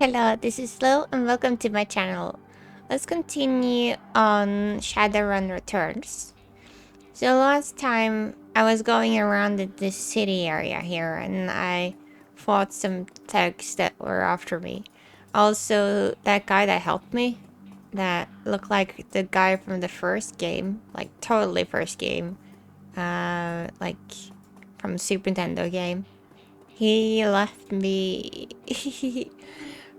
Hello, this is Lill and welcome to my channel. Let's continue on Shadowrun Returns. So last time I was going around this city area here and I fought some thugs that were after me. Also, that guy that helped me, that looked like the guy from the first game, like totally first game, like from Super Nintendo game. He left me.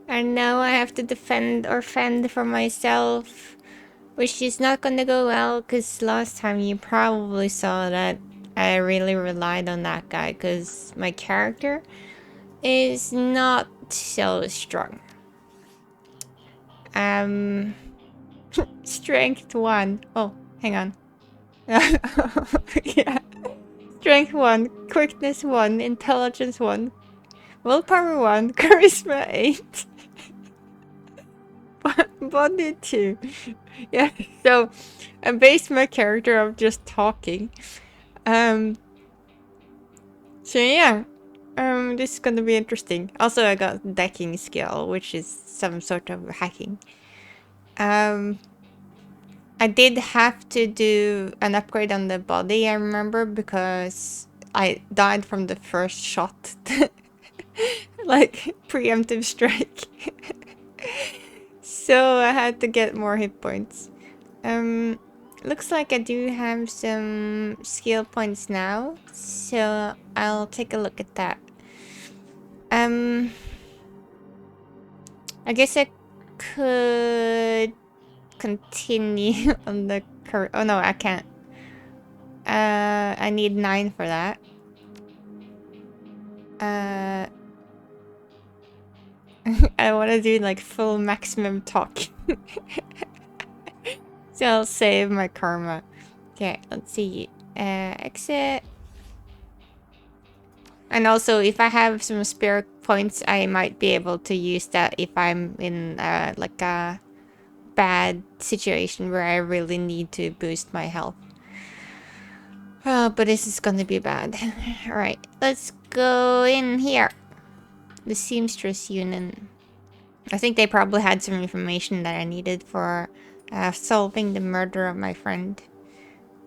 And now I have to defend or fend for myself, which is not gonna go well, because last time you probably saw that I really relied on that guy, because my character is not so strong. Um, Strength 1. Oh, hang on. Yeah. Strength 1, Quickness 1, Intelligence 1, Willpower 1, Charisma 8. Bonded 2. Yeah, so I based my character of just talking. So yeah. This is gonna be interesting. Also, I got decking skill, which is some sort of hacking. I did have to do an upgrade on the body, I remember, because I died from the first shot. Like, preemptive strike. So I had to get more hit points. Looks like I do have some skill points now, so I'll take a look at that. I guess I could continue on the current. Oh no, I can't. I need 9 for that. I want to do like full maximum talk. So I'll save my karma. Okay, let's see. Exit. And also, if I have some spare points, I might be able to use that if I'm in like a bad situation where I really need to boost my health. Oh, but this is gonna be bad. Alright, let's go in here. The Seamstress Union. I think they probably had some information that I needed for solving the murder of my friend.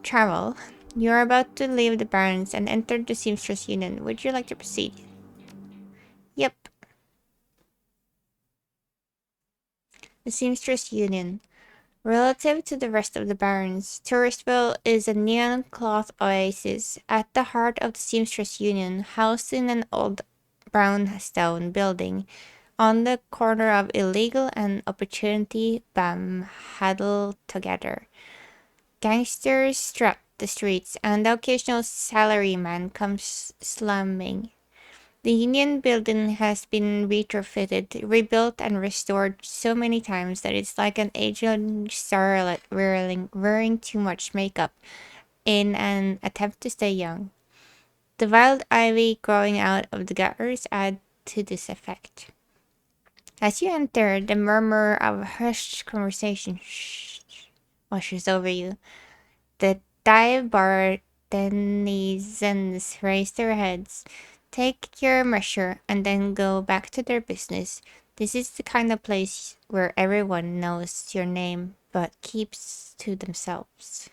Travel. You are about to leave the Barrens and enter the Seamstress Union. Would you like to proceed? Yep. The Seamstress Union. Relative to the rest of the Barrens, Touristville is a neon cloth oasis at the heart of the Seamstress Union, housed in an old brownstone building on the corner of illegal and opportunity huddled together. Gangsters strut the streets, and the occasional salaryman comes slumming. The Union building has been retrofitted, rebuilt, and restored so many times that it's like an aging starlet wearing too much makeup in an attempt to stay young. The wild ivy growing out of the gutters add to this effect. As you enter, the murmur of hushed conversation washes over you. The dive bar denizens raise their heads, take your measure, and then go back to their business. This is the kind of place where everyone knows your name, but keeps to themselves.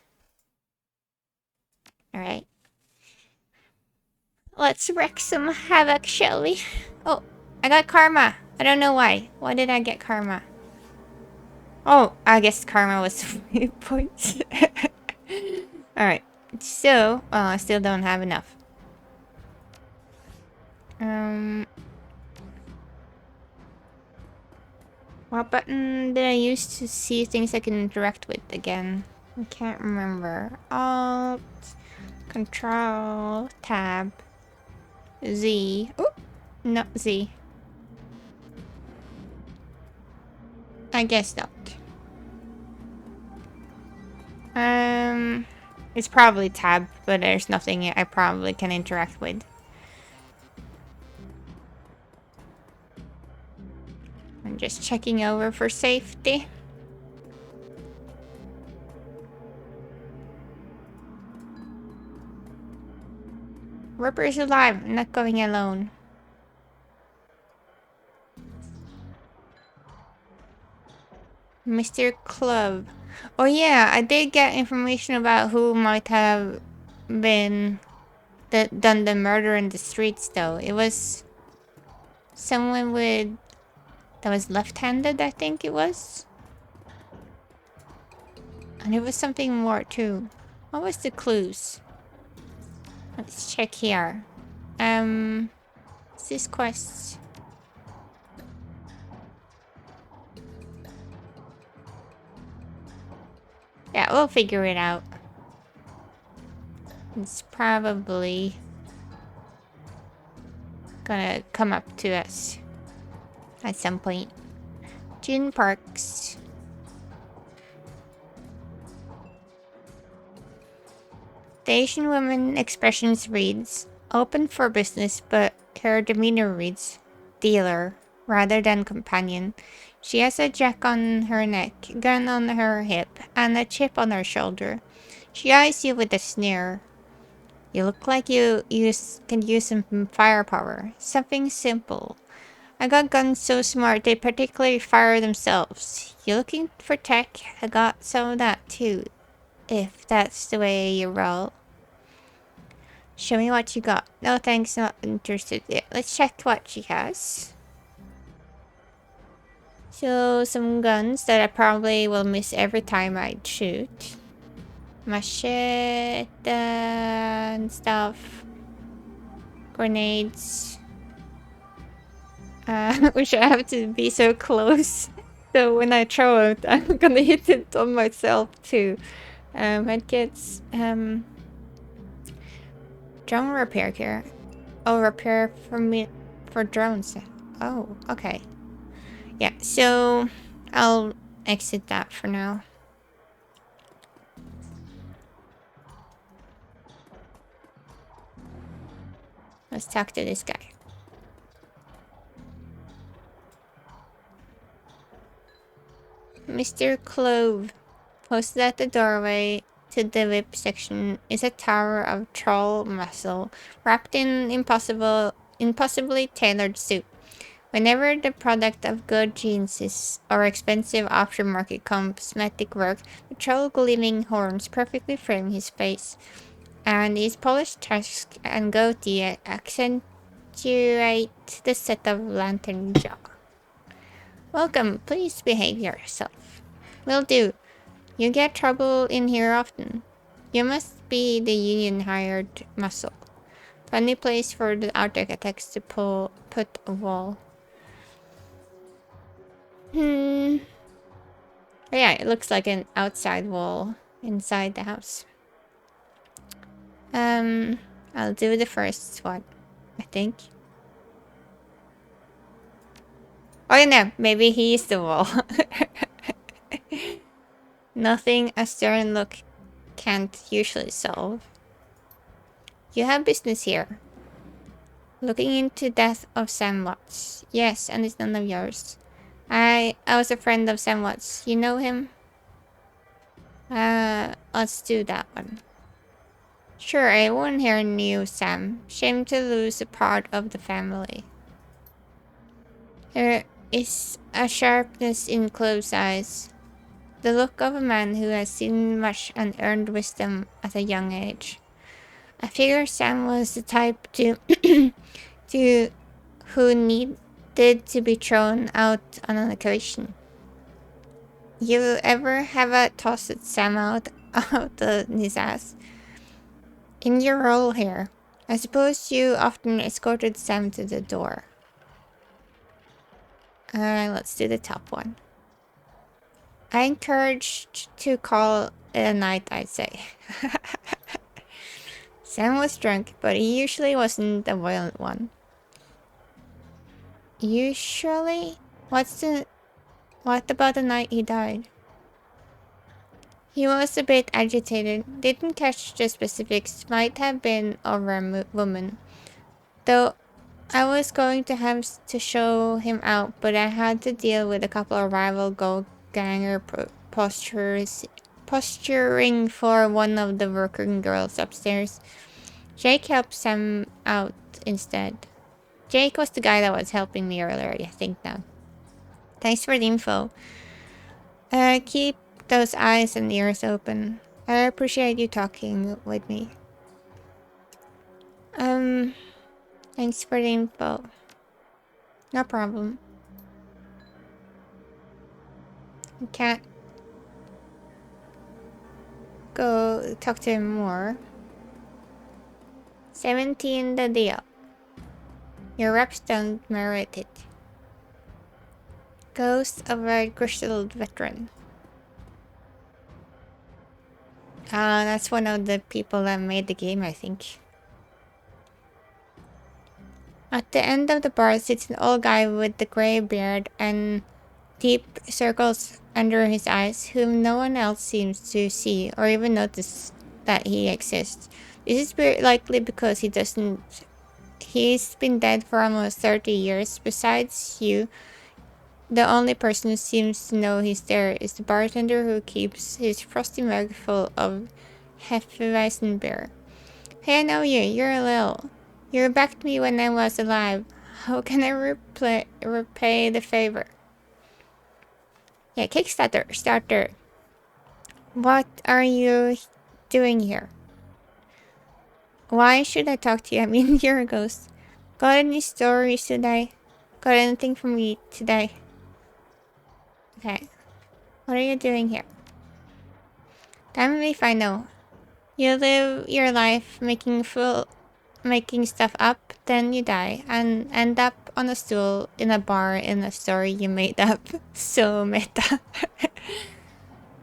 Alright. Let's wreak some havoc, shall we? Oh, I got karma. I don't know why. Why did I get karma? Oh, I guess karma was 3 points. Alright. So, I still don't have enough. What button did I use to see things I can interact with again? I can't remember. Alt, Control, Tab, Z. Oh, no, Z. I guess not. It's probably Tab, but there's nothing I probably can interact with. I'm just checking over for safety. Ripper's alive. I'm not going alone. Mr. Club. Oh yeah, I did get information about who might have been done the murder in the streets though. It was someone that was left-handed, I think it was. And it was something more too. What was the clues? Let's check here. What's this quest? Yeah, we'll figure it out. It's probably gonna come up to us at some point. June Parks. The Asian woman expressions reads, open for business, but her demeanor reads, dealer, rather than companion. She has a jack on her neck, gun on her hip, and a chip on her shoulder. She eyes you with a sneer. You look like can use some firepower. Something simple. I got guns so smart they particularly fire themselves. You looking for tech? I got some of that too. If that's the way you roll. Show me what you got. No thanks, not interested yet. Let's check what she has. So, some guns that I probably will miss every time I shoot. Machete and stuff. Grenades. Which I have to be so close. So when I throw it, I'm gonna hit it on myself too. Medkits. Drone repair care. Oh, repair for drones. Oh, okay. Yeah, so I'll exit that for now. Let's talk to this guy. Mr. Clove. Posted at the doorway to the VIP section is a tower of troll muscle wrapped in impossibly tailored suit. Whenever the product of good genes is or expensive aftermarket cosmetic work, the troll gleaming horns perfectly frame his face, and his polished tusk and goatee accentuate the set of lantern jaw. Welcome, please behave yourself. Will do. You get trouble in here often. You must be the union hired muscle. Funny place for the architects to put a wall. Oh yeah, it looks like an outside wall inside the house. I'll do the first one, I think. Oh no, maybe he's the wall. Nothing a stern look can't usually solve. You have business here. Looking into death of Sam Watts. Yes, and it's none of yours. I was a friend of Sam Watts. You know him? Let's do that one. Sure, everyone here knew Sam. Shame to lose a part of the family. There is a sharpness in Clove's eyes. The look of a man who has seen much and earned wisdom at a young age. I figure Sam was the type who needed to be thrown out on an occasion. You ever have a tossed Sam out his ass? In your role here, I suppose you often escorted Sam to the door. Let's do the top one. I encouraged to call it a night, I'd say. Sam was drunk, but he usually wasn't a violent one. Usually? What about the night he died? He was a bit agitated, didn't catch the specifics, might have been over a woman. Though I was going to have to show him out, but I had to deal with a couple of rival gold-ganger posturing for one of the working girls upstairs. Jake helped Sam out instead. Jake was the guy that was helping me earlier, I think now. Thanks for the info. Keep those eyes and ears open. I appreciate you talking with me. Um, thanks for the info. No problem. I can't go talk to him more. 17 the deal. Your reps don't merit it. Ghost of a grizzled veteran. That's one of the people that made the game, I think. At the end of the bar sits an old guy with the gray beard and deep circles under his eyes, whom no one else seems to see or even notice that he exists. This is very likely because he's been dead for almost 30 years. Besides you, the only person who seems to know he's there is the bartender who keeps his frosty mug full of Hefeweizen beer. Hey, I know you. You're Lill. You backed me when I was alive. How can I repay the favor? Yeah, Starter. What are you doing here? Why should I talk to you? I mean, you're a ghost. Got any stories today? Got anything for me today? Okay. What are you doing here? Tell me if I know. You live your life making stuff up, then you die, and end up on a stool in a bar in a story you made up. So meta.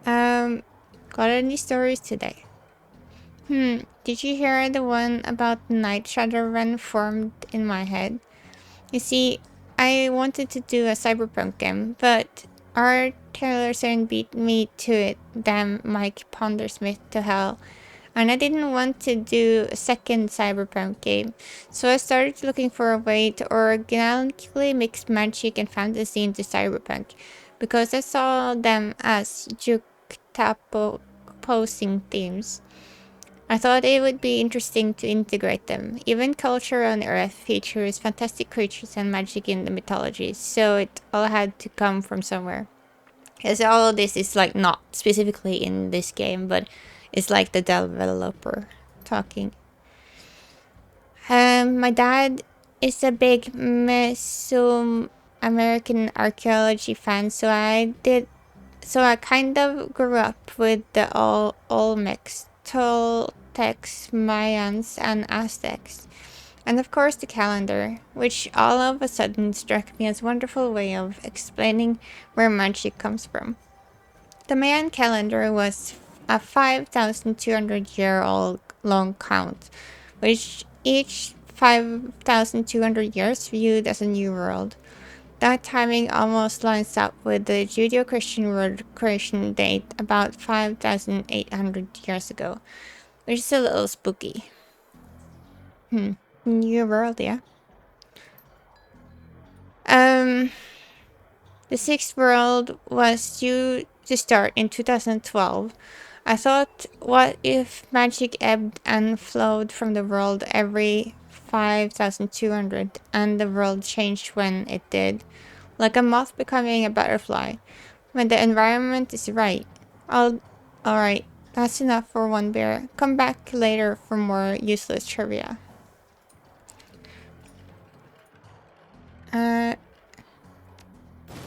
Got any stories today? Did you hear the one about the night Shadowrun formed in my head? You see, I wanted to do a cyberpunk game, but our Taylorson beat me to it, damn Mike Pondersmith to hell. And I didn't want to do a second cyberpunk game, so I started looking for a way to organically mix magic and fantasy into cyberpunk, because I saw them as juxtaposing themes. I thought it would be interesting to integrate them. Even culture on Earth features fantastic creatures and magic in the mythology, so it all had to come from somewhere. Because all of this is like not specifically in this game, but it's like the developer talking. My dad is a big Mesoamerican archaeology fan, so I kind of grew up with the Olmecs, Toltecs, Mayans, and Aztecs. And of course the calendar, which all of a sudden struck me as a wonderful way of explaining where magic comes from. The Mayan calendar was a 5,200-year-old long count, which each 5,200 years viewed as a new world. That timing almost lines up with the Judeo-Christian world creation date about 5,800 years ago, which is a little spooky. New world, yeah. The sixth world was due to start in 2012. I thought, what if magic ebbed and flowed from the world every 5,200 and the world changed when it did? Like a moth becoming a butterfly. When the environment is right. Alright, that's enough for one beer. Come back later for more useless trivia.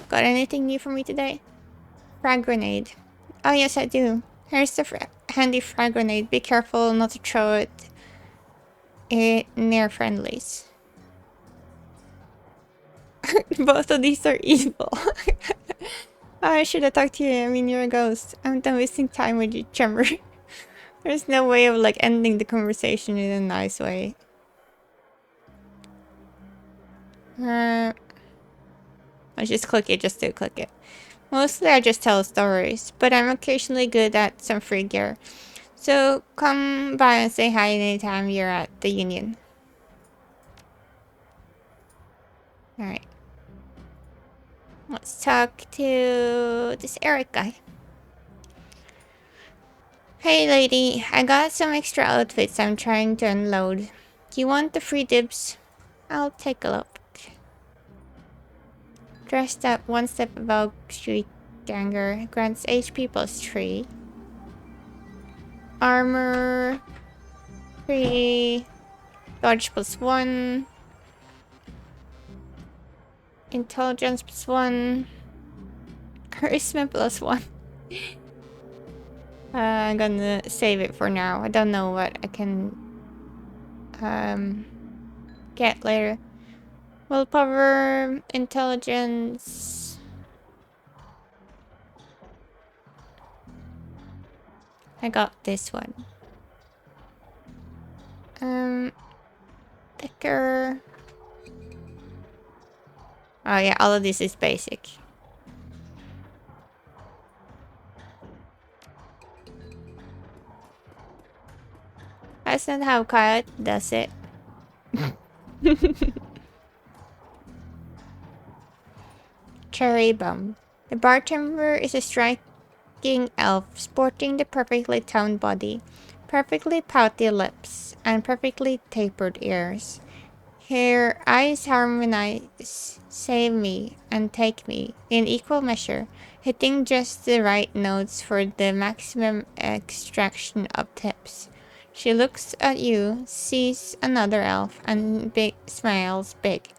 Got anything new for me today? Frag grenade. Oh yes, I do. Here's the handy frag grenade. Be careful not to throw it near friendlies. Both of these are evil. I should have talked to you. I mean, you're a ghost. I'm done wasting time with you, Tremor. There's no way of like ending the conversation in a nice way. I just click it just to click it. Mostly I just tell stories, but I'm occasionally good at some free gear. So come by and say hi anytime you're at the Union. Alright. Let's talk to this Eric guy. Hey lady, I got some extra outfits I'm trying to unload. Do you want the free dibs? I'll take a look. Dressed up one step above street Doppelganger. Grants HP plus 3. Armor 3. Dodge plus 1. Intelligence plus 1. Charisma plus 1. I'm gonna save it for now. I don't know what I can get later. Willpower, intelligence. I got this one. Thicker. Oh yeah, all of this is basic. That's not how Coyote does it. Cherry Bomb. The bartender is a striking elf sporting the perfectly toned body, perfectly pouty lips, and perfectly tapered ears. Her eyes harmonize, save me, and take me, in equal measure, hitting just the right notes for the maximum extraction of tips. She looks at you, sees another elf, and smiles big.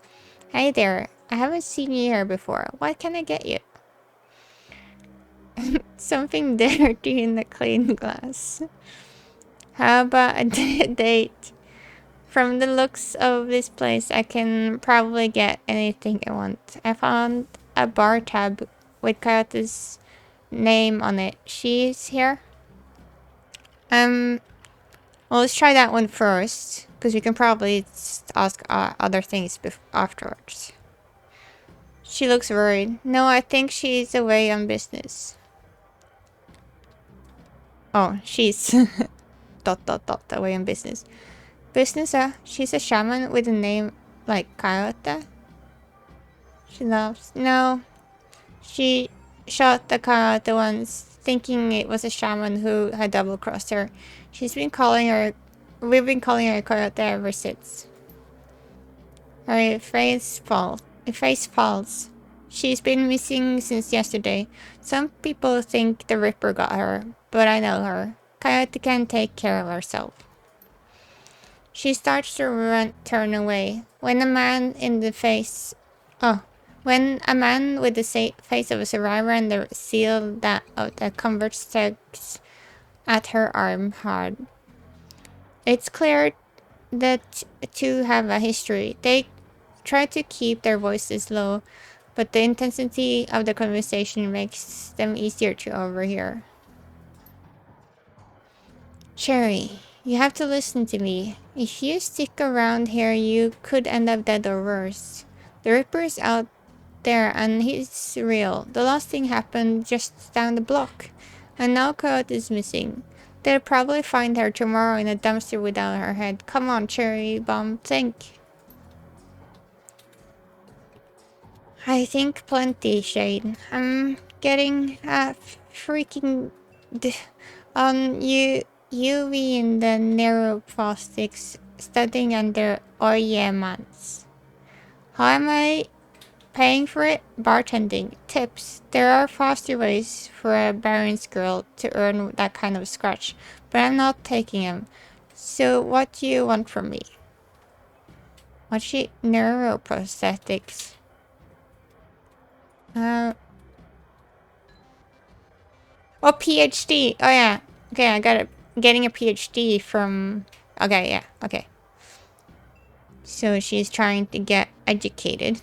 Hey there, I haven't seen you here before. What can I get you? Something dirty in the clean glass. How about a date? From the looks of this place, I can probably get anything I want. I found a bar tab with Coyote's name on it. She's here. Well, let's try that one first, because we can probably ask other things afterwards. She looks worried. No, I think she's away on business. Oh, she's away on business. Business, she's a shaman with a name like Coyote. She loves. No, she shot the coyote once, thinking it was a shaman who had double-crossed her. We've been calling her Coyote ever since. Her face falls. She's been missing since yesterday. Some people think the Ripper got her, but I know her. Coyote can take care of herself. She starts to turn away. When a man with the face of a survivor and the seal of the convert tugs at her arm hard. It's clear that two have a history. They try to keep their voices low, but the intensity of the conversation makes them easier to overhear. Cherry, you have to listen to me. If you stick around here, you could end up dead or worse. The Ripper's out there and he's real. The last thing happened just down the block. And now Coyote is missing. They'll probably find her tomorrow in a dumpster without her head. Come on, Cherry Bomb, think. I think plenty, Shane. I'm getting a freaking on UV in the neuroplastics studying under Oyemans. How am I paying for it? Bartending. Tips. There are faster ways for a Baron's girl to earn that kind of scratch, but I'm not taking them. So what do you want from me? What's she? Neuroprosthetics. Oh, PhD. Oh, yeah. Okay, I got it. Getting a PhD from... Okay, yeah. Okay. So she's trying to get educated.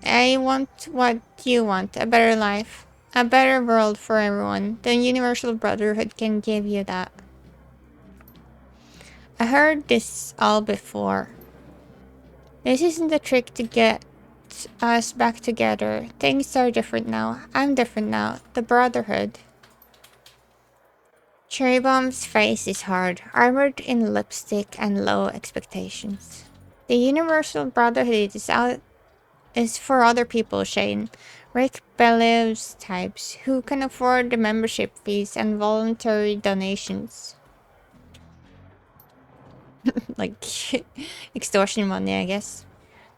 I want what you want. A better life. A better world for everyone. The Universal Brotherhood can give you that. I heard this all before. This isn't the trick to get us back together. Things are different now. I'm different now. The Brotherhood. Cherry Bomb's face is hard, armored in lipstick and low expectations. The Universal Brotherhood is for other people, Shane. Rick Bellows types who can afford the membership fees and voluntary donations. Like extortion money, I guess.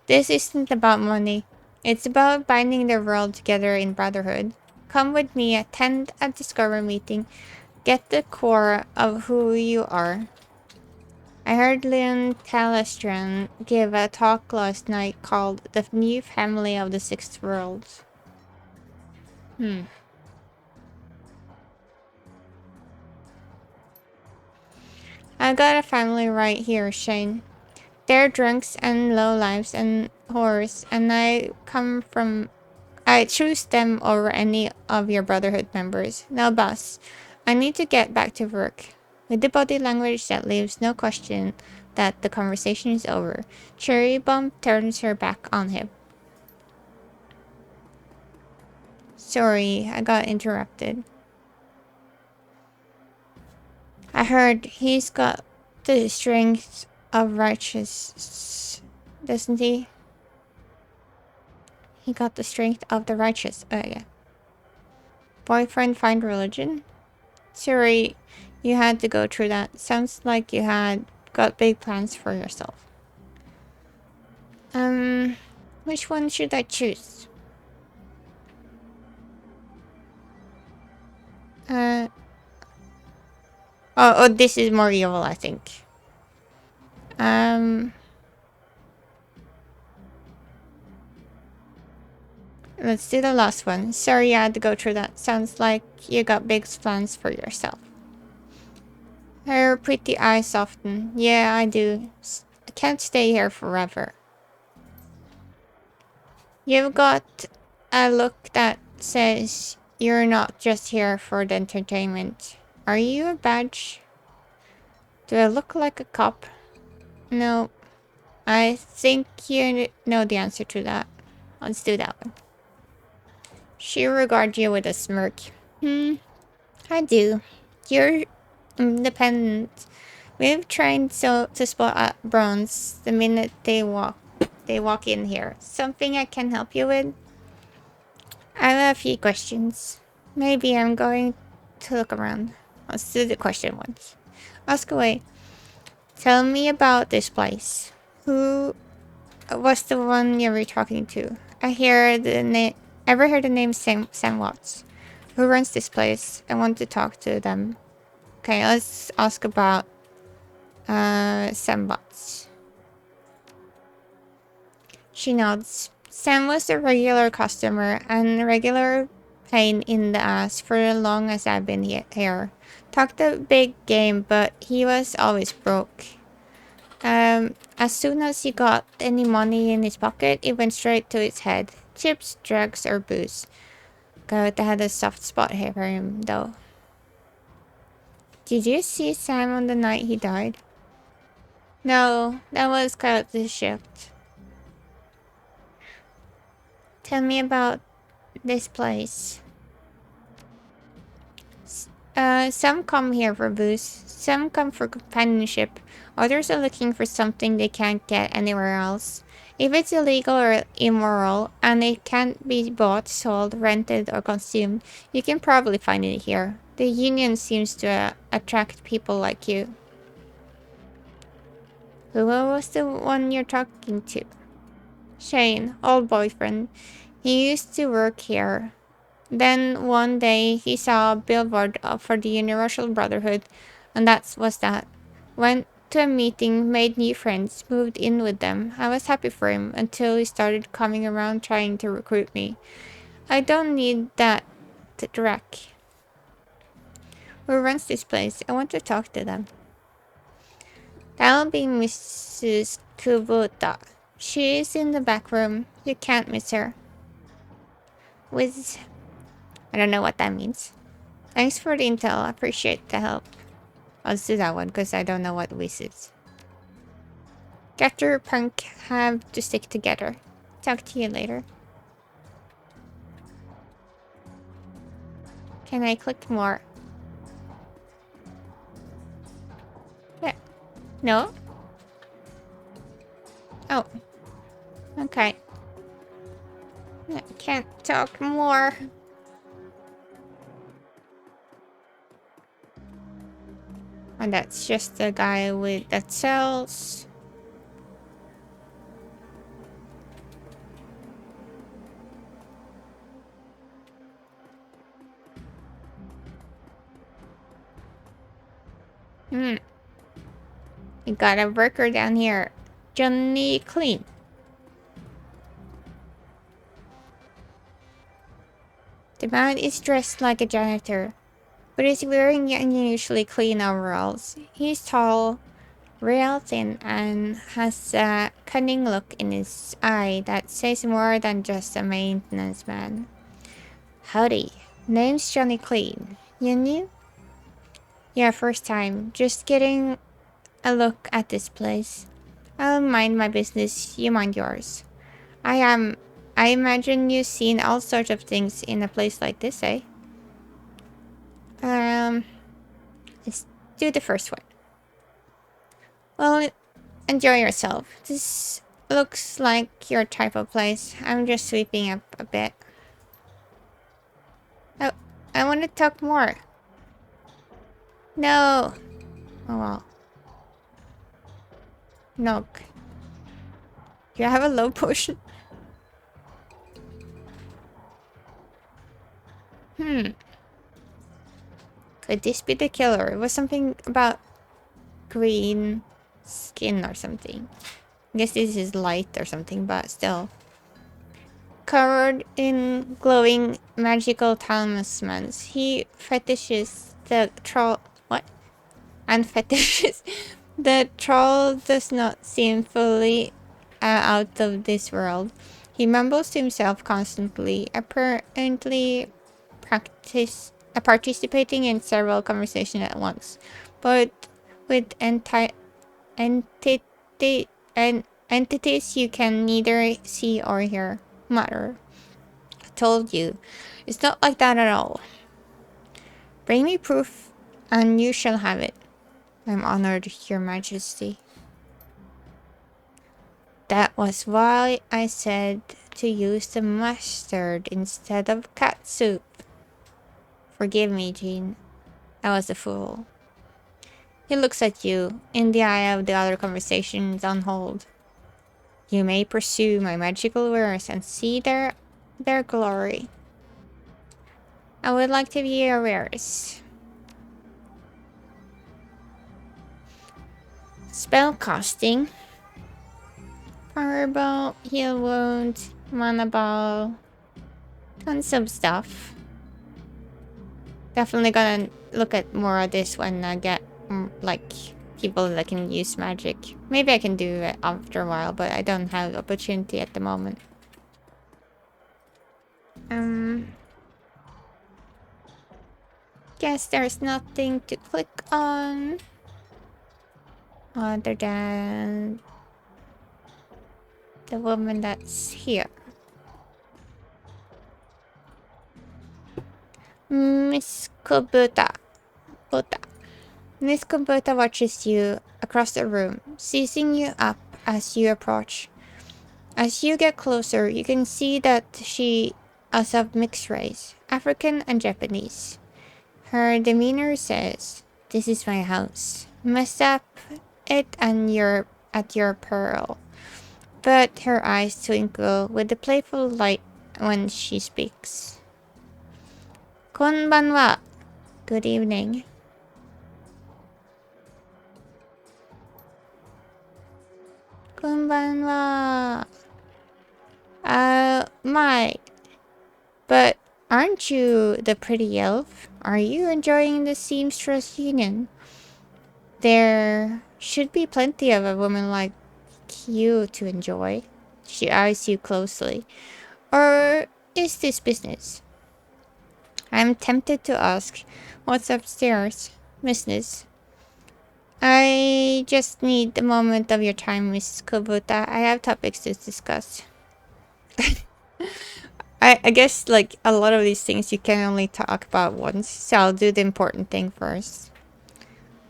This isn't about money. It's about binding the world together in brotherhood. Come with me, attend a Discover meeting, get the core of who you are. I heard Lill Talestran give a talk last night called The New Family of the Sixth World. I got a family right here, Shane. They're drunks and lowlifes and whores, and I choose them over any of your Brotherhood members. Now, boss, I need to get back to work. With the body language that leaves no question that the conversation is over, Cherry Bomb turns her back on him. Sorry, I got interrupted. I heard he's got the strength of righteous, doesn't he? He got the strength of the righteous. Oh, yeah. Boyfriend find religion? Sorry, you had to go through that. Sounds like you had got big plans for yourself. Which one should I choose? Uh, oh, this is more evil, I think. Um, let's do the last one. Sorry you had to go through that. Sounds like you got big plans for yourself. Her pretty eyes soften. Yeah, I do. I can't stay here forever. You've got a look that says you're not just here for the entertainment. Are you a badge? Do I look like a cop? No. I think you know the answer to that. Let's do that one. She regards you with a smirk. I do. You're independent. We've trained so to spot at bronze the minute they walk in here. Something I can help you with? I have a few questions. Maybe I'm going to look around. Let's do the question once. Ask away. Tell me about this place. Who was the one you were talking to? I hear the name. Ever heard the name Sam Watts? Who runs this place? I want to talk to them. Okay, let's ask about Sam Watts. She nods. Sam was a regular customer and a regular pain in the ass for as long as I've been here. Talked a big game, but he was always broke. As soon as he got any money in his pocket, it went straight to his head. Chips, drugs, or booze. God, I had a soft spot here for him, though. Did you see Sam on the night he died? No, that was kind of the shift. Tell me about this place. Some come here for booze, some come for companionship, others are looking for something they can't get anywhere else. If it's illegal or immoral, and it can't be bought, sold, rented, or consumed, you can probably find it here. The union seems to attract people like you. Who was the one you're talking to? Shane, old boyfriend. He used to work here. Then one day he saw a billboard for the Universal Brotherhood, and that was that. Went to a meeting, made new friends, moved in with them. I was happy for him until he started coming around trying to recruit me. I don't need that wreck. Who runs this place? I want to talk to them. That'll be Mrs. Kubota. She is in the back room. You can't miss her. With... I don't know what that means. Thanks for the intel. I appreciate the help. Let's do that one, because I don't know what Whiz is. Gator Punk have to stick together. Talk to you later. Can I click more? Yeah. No? Oh. Okay. I can't talk more. And that's just the guy with that sells. Hmm. We got a worker down here. Johnny Clean. The man is dressed like a janitor, but is wearing unusually clean overalls. He's tall, real thin, and has a cunning look in his eye that says more than just a maintenance man. Howdy. Name's Johnny Clean. You new? Yeah, first time. Just getting a look at this place. I'll mind my business, you mind yours. I imagine you've seen all sorts of things in a place like this, eh? Um, let's do the first one. Well, enjoy yourself. This looks like your type of place. I'm just sweeping up a bit. Oh, I want to talk more. No. Oh well. No. Do you have a low potion? Hmm. Could this be the killer? It was something about green skin or something. I guess this is light or something, but still. Covered in glowing magical talismans, he fetishes the troll. What? And fetishes. The troll does not seem fully out of this world. He mumbles to himself constantly, apparently participating in several conversations at once, but with entity entities you can neither see or hear. Matter. I told you, it's not like that at all. Bring me proof, and you shall have it. I'm honored, Your Majesty. That was why I said to use the mustard instead of cat soup. Forgive me, Jean. I was a fool. He looks at you, in the eye of the other conversations on hold. You may pursue my magical wares and see their glory. I would like to view your wares. Spell casting. Fireball, heal wound, mana ball. Tons of stuff. Definitely gonna look at more of this when I get like people that can use magic. Maybe I can do it after a while, but I don't have the opportunity at the moment. Guess there's nothing to click on other than the woman that's here. Miss Kubota. Miss Kubota watches you across the room, seizing you up as you approach. As you get closer, you can see that she is of mixed race, African and Japanese. Her demeanor says, "This is my house. Mess up it and you're at your peril." But her eyes twinkle with a playful light when she speaks. Konbanwa. Good evening. Konbanwa. My. But aren't you the pretty elf? Are you enjoying the seamstress union? There should be plenty of a woman like you to enjoy. She eyes you closely. Or is this business? I'm tempted to ask, what's upstairs? Business. I just need a moment of your time, Mrs. Kubota. I have topics to discuss. I guess like a lot of these things you can only talk about once, so I'll do the important thing first.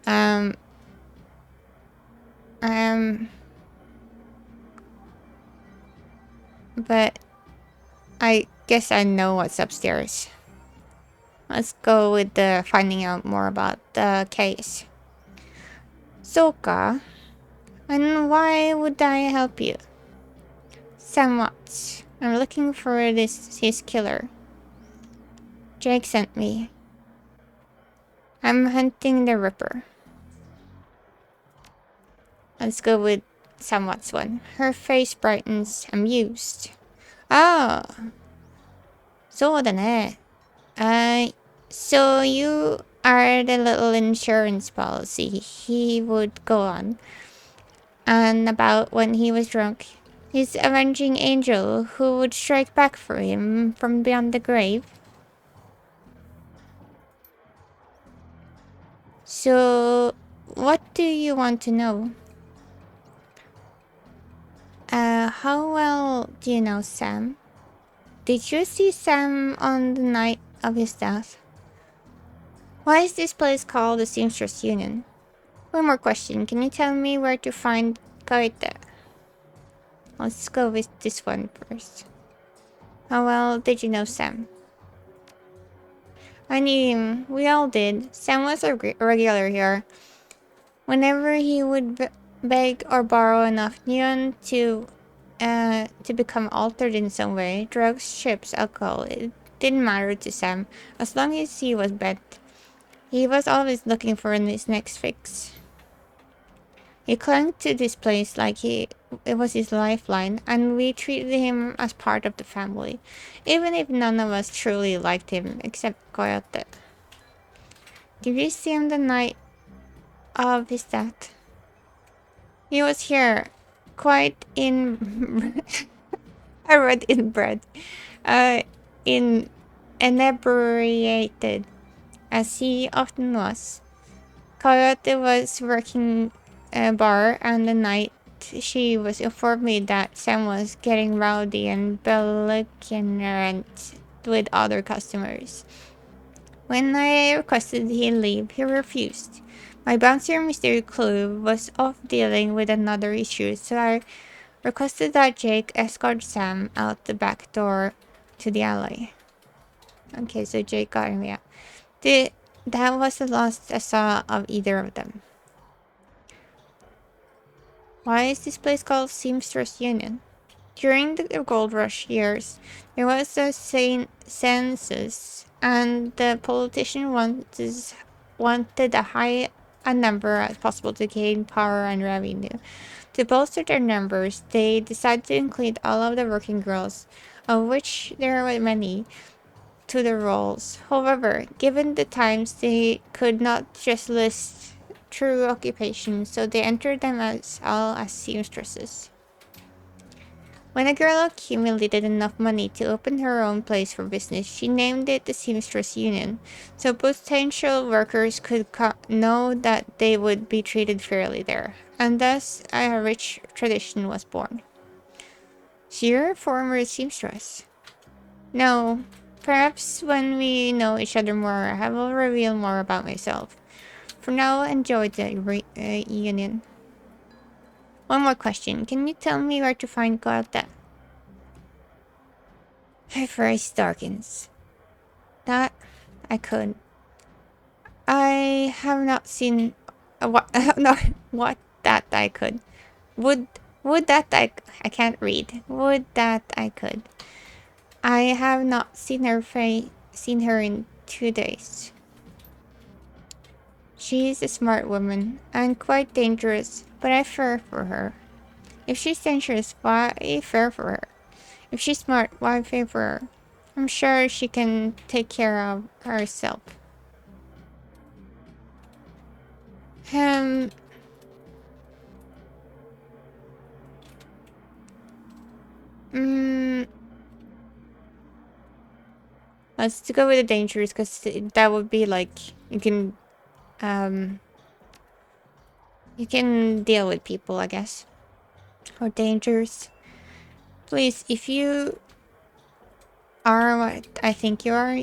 Um, but I guess I know what's upstairs. Let's go with the finding out more about the case. Soka, and why would I help you? Somewhat. I'm looking for his killer. Jake sent me. I'm hunting the Ripper. Let's go with somewhat's one. Her face brightens, amused. Ah, そうだね. So you are the little insurance policy he would go on and about when he was drunk. His avenging angel who would strike back for him from beyond the grave. So, what do you want to know? How well do you know Sam? Did you see Sam on the night of his death? Why is this place called the Seamstress Union? One more question. Can you tell me where to find Kaite? Let's go with this one first. How well did you know Sam? I knew him. We all did. Sam was a regular here. Whenever he would beg or borrow enough neon to become altered in some way, drugs, chips, alcohol, it didn't matter to Sam, as long as he was bent. He was always looking for his next fix. He clung to this place like it was his lifeline, and we treated him as part of the family, even if none of us truly liked him, except Coyote. Did you see him the night of his death? He was here, quite in... I read inbred. In inebriated, as he often was. Coyote was working a bar, and the night she was informed me that Sam was getting rowdy and belligerent with other customers. When I requested he leave, he refused. My bouncer, Mr. Clue, was off dealing with another issue, so I requested that Jake escort Sam out the back door to the alley. Okay, so Jake got him out. That was the last I saw of either of them. Why is this place called Seamstress Union? During the gold rush years, there was a census, and the politician wanted a number as possible to gain power and revenue. To bolster their numbers, they decided to include all of the working girls, of which there were many, to the roles. However, given the times, they could not just list true occupations, so they entered them as all as seamstresses. When a girl accumulated enough money to open her own place for business, she named it the Seamstress Union, so potential workers could know that they would be treated fairly there, and thus a rich tradition was born. So you're a former seamstress? No. Perhaps when we know each other more, I will reveal more about myself. For now, enjoy the reunion. One more question. Can you tell me where to find Goethe? My face darkens. That I could. I have not seen what no what that I could. Would would that I can't read. Would that I could. I have not seen her in 2 days. She is a smart woman and quite dangerous, but I fear for her. If she's dangerous, why fear for her? If she's smart, why favor her? I'm sure she can take care of herself. Um, mm, let's go with the dangerous, because that would be like um you can deal with people, I guess. Or dangers. Please, if you are what I think you are,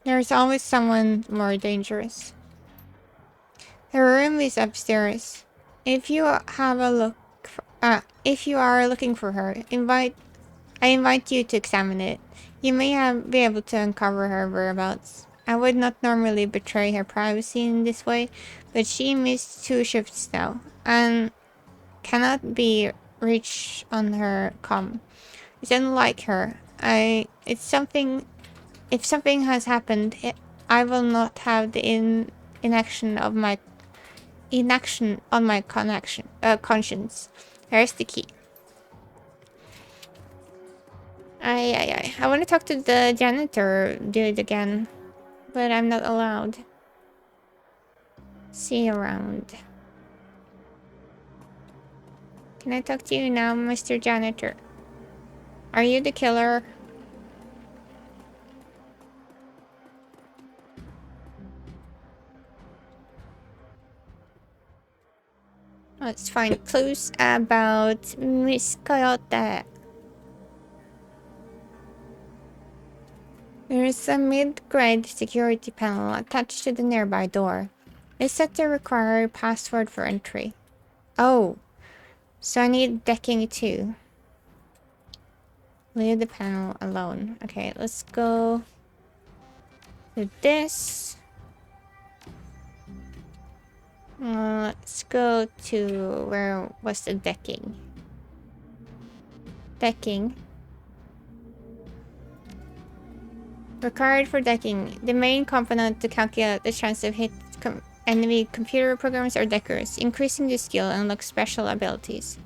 there's always someone more dangerous. Her room is upstairs. If you have a look, if you are looking for her, I invite you to examine it. You may be able to uncover her whereabouts. I would not normally betray her privacy in this way, but she missed 2 shifts now and cannot be reached on her comm. It's unlike her. It's something. If something has happened, I will not have the inaction of my inaction on my conscience. Here's the key. I want to talk to the janitor dude again, but I'm not allowed. See you around. Can I talk to you now, Mr. Janitor? Are you the killer? Let's find clues about Miss Coyote. There is a mid-grade security panel attached to the nearby door. It's set to require a password for entry. Oh, so I need decking too. Leave the panel alone. Okay, let's go to this. Let's go to where was the decking? Decking. Required for decking. The main component to calculate the chance of hit enemy computer programs or deckers, increasing the skill and unlock special abilities.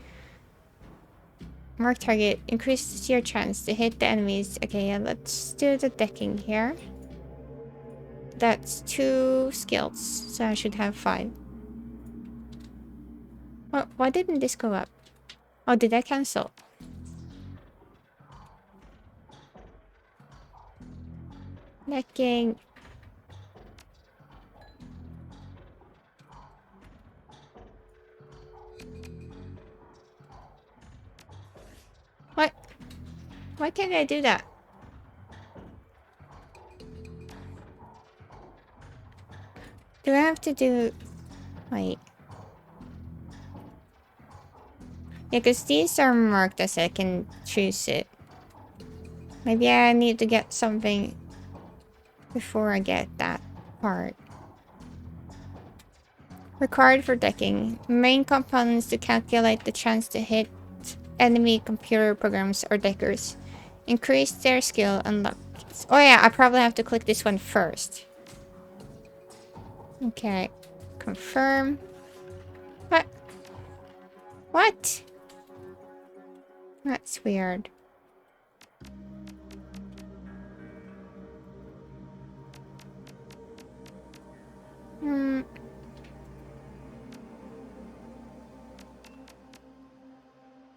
Mark target. Increases your chance to hit the enemies. Okay, yeah, let's do the decking here. That's 2 skills, so I should have 5. Well, why didn't this go up? Oh, did I cancel? Decking. What? Why can't I do that? Do I have to do... Wait. Yeah, because these are marked as I can choose it. Maybe I need to get something before I get that part. Required for decking. Main components to calculate the chance to hit enemy computer programs or deckers. Increase their skill and luck. Oh yeah, I probably have to click this one first. Okay. Confirm. What? What? That's weird.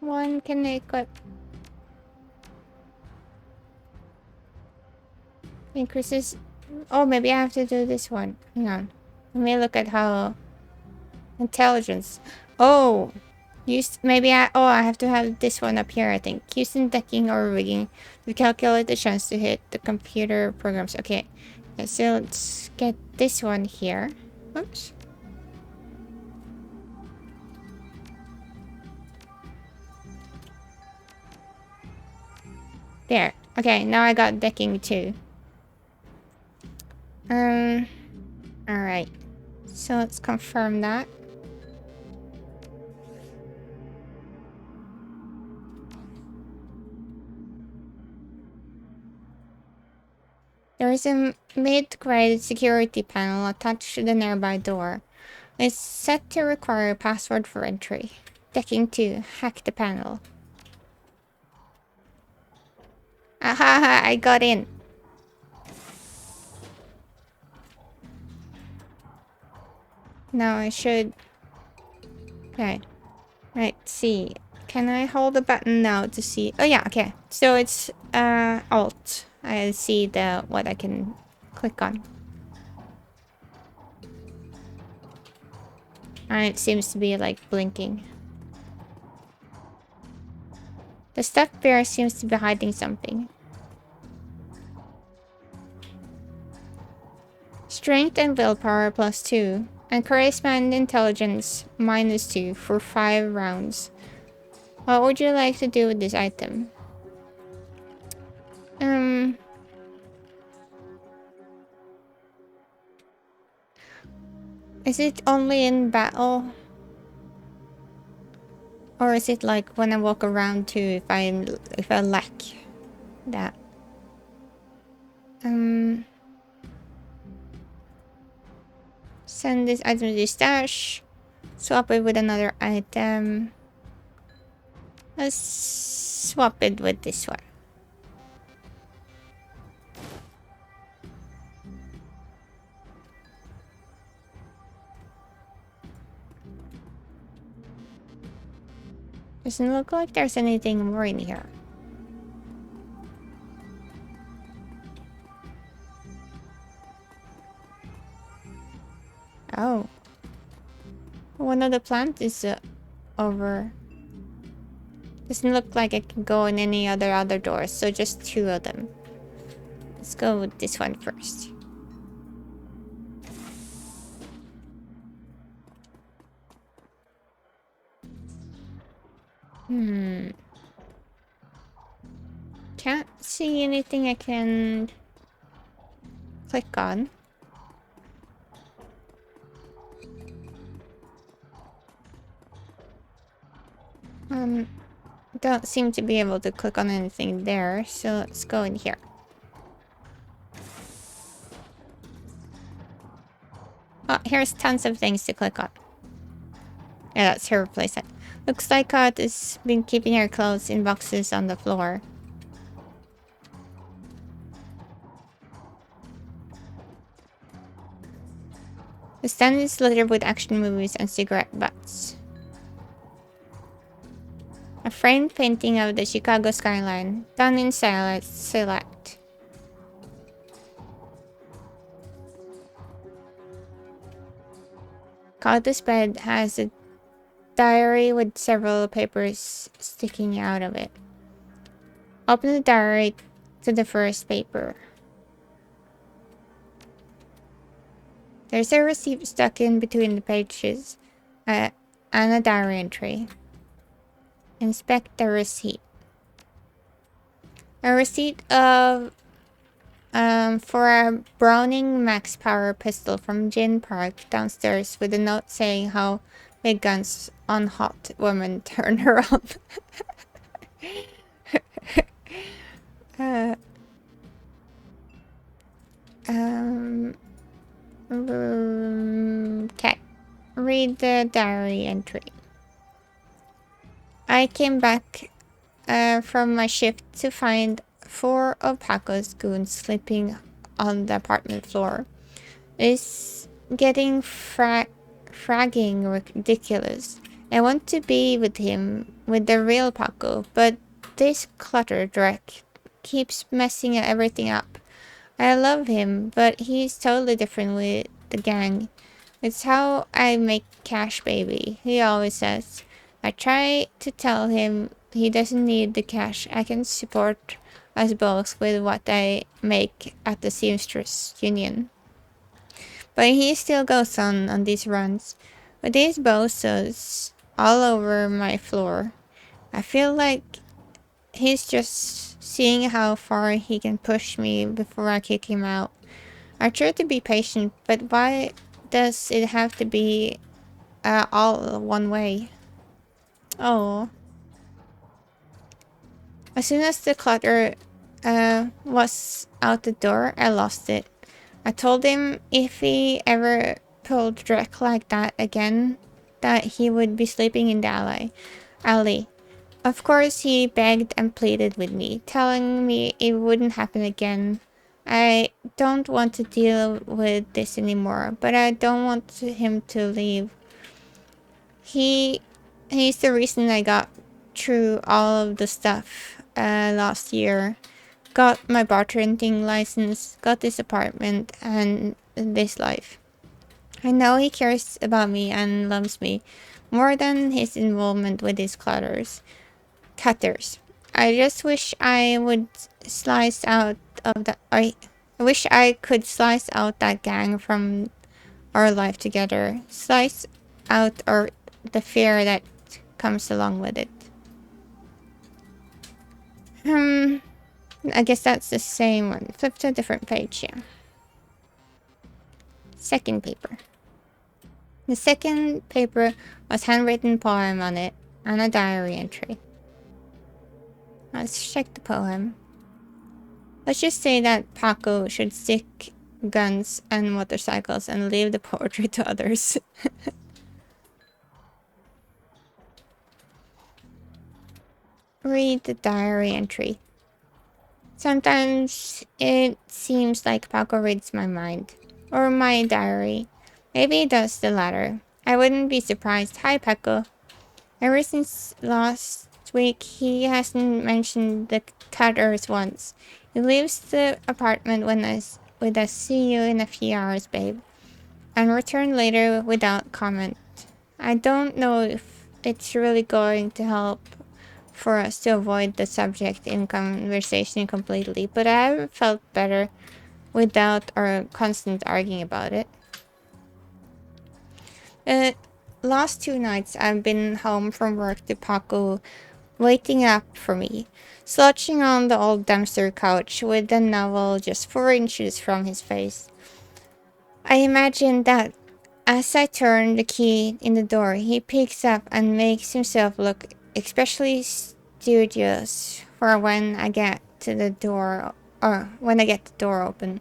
One can equip. Increases. Oh, maybe I have to do this one. Hang on. Let me look at how... Intelligence. Oh! Maybe I have to have this one up here, I think. Using decking or rigging to calculate the chance to hit the computer programs. Okay. So let's get this one here. Oops. There. Okay, now I got decking too. Alright. So let's confirm that. There is a mid-grade security panel attached to the nearby door. It's set to require a password for entry. Decking 2. Hack the panel. Ahaha, I got in. Now I should... Okay. Right, see. Can I hold the button now to see? Oh yeah, okay. So it's Alt. I see what I can click on. And it seems to be like blinking. The stuffed bear seems to be hiding something. Strength and willpower +2. And charisma and intelligence -2 for 5 rounds. What would you like to do with this item? Is it only in battle? Or is it like when I walk around too, if I lack that? Send this item to the stash. Swap it with another item. Let's swap it with this one. Doesn't look like there's anything more in here. Oh. One of the plants is over. Doesn't look like it can go in any other doors, so just two of them. Let's go with this one first. Can't see anything I can click on. Don't seem to be able to click on anything there, so let's go in here. Oh, here's tons of things to click on. Yeah, that's her playset. Looks like Kat has been keeping her clothes in boxes on the floor. The stand is littered with action movies and cigarette butts. A framed painting of the Chicago skyline, done in silhouette. Kata's bed has a diary with several papers sticking out of it. Open the diary to the first paper. There's a receipt stuck in between the pages and a diary entry. Inspect the receipt. A receipt of for a Browning Max Power pistol from Gin Park downstairs with a note saying how big guns on hot women turn her on. Okay. Read the diary entry. I came back from my shift to find 4 of Paco's goons sleeping on the apartment floor. It's getting fragging ridiculous. I want to be with him, with the real Paco, but this cluttered wreck keeps messing everything up. I love him, but he's totally different with the gang. It's how I make cash, baby, he always says. I try to tell him he doesn't need the cash. I can support us both with what I make at the seamstress union. But he still goes on these runs. With these bozos all over my floor, I feel like he's just seeing how far he can push me before I kick him out. I try to be patient, but why does it have to be all one way? Oh. As soon as the clutter was out the door, I lost it. I told him if he ever pulled Drek like that again, that he would be sleeping in the alley. Of course, he begged and pleaded with me, telling me it wouldn't happen again. I don't want to deal with this anymore, but I don't want him to leave. He's the reason I got through all of the stuff last year. Got my bartending license, got this apartment, and this life. I know he cares about me and loves me more than his involvement with his cutters. I just wish I would slice out of the. I wish I could slice out that gang from our life together. Slice out the fear that comes along with it. I guess that's the same one. Flip to a different page, yeah. Second paper. The second paper was handwritten poem on it and a diary entry. Let's check the poem. Let's just say that Paco should stick guns and motorcycles and leave the poetry to others. Read the diary entry. Sometimes it seems like Paco reads my mind. Or my diary. Maybe he does the latter. I wouldn't be surprised. Hi, Paco. Ever since last week, he hasn't mentioned the cutters once. He leaves the apartment with a see you in a few hours, babe, and return later without comment. I don't know if it's really going to help for us to avoid the subject in conversation completely, but I have felt better without our constant arguing about it. The last 2 nights I've been home from work to Paco waiting up for me, slouching on the old dumpster couch with the novel just 4 inches from his face. I imagine that as I turn the key in the door, he picks up and makes himself look especially studious for when I get to the door, or when I get the door open.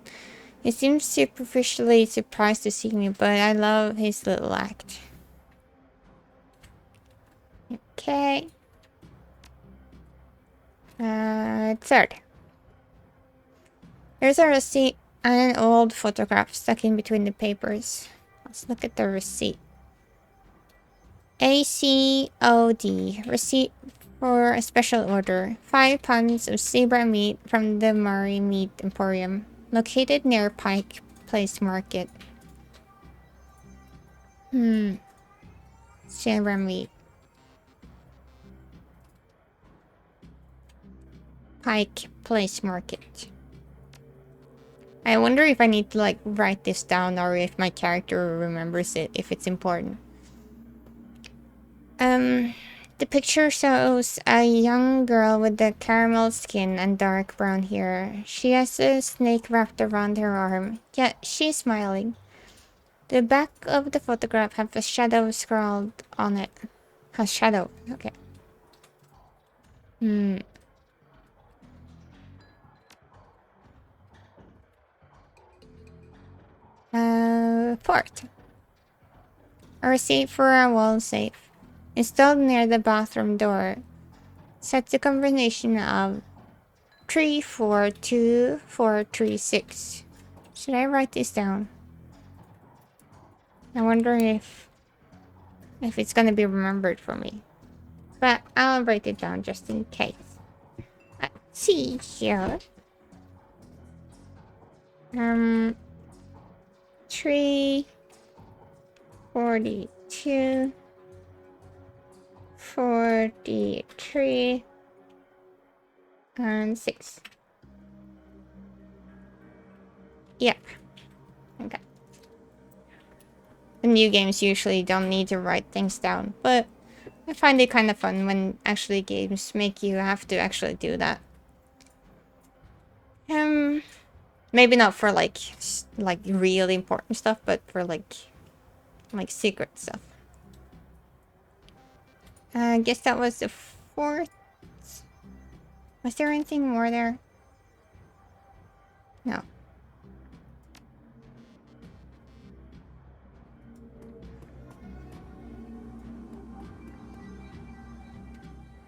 He seems superficially surprised to see me, but I love his little act. Okay. Third. There's a receipt and an old photograph stuck in between the papers. Let's look at the receipt. ACOD. Receipt for a special order. 5 pounds of zebra meat from the Murray Meat Emporium, located near Pike Place Market. Zebra meat. Pike Place Market. I wonder if I need to like write this down or if my character remembers it, if it's important. The picture shows a young girl with the caramel skin and dark brown hair. She has a snake wrapped around her arm, yet she's smiling. The back of the photograph has a shadow scrawled on it. A shadow, okay. Fourth. A receipt for a wall safe. Installed near the bathroom door. Set the combination of 342436. Should I write this down? I wonder if it's gonna be remembered for me. But I'll write it down just in case. Let's see here. 342 43 and 6. Yeah. Okay. The new games usually don't need to write things down, but I find it kind of fun when actually games make you have to actually do that. Maybe not for like really important stuff, but for like secret stuff. I guess that was the fourth. Was there anything more there? No.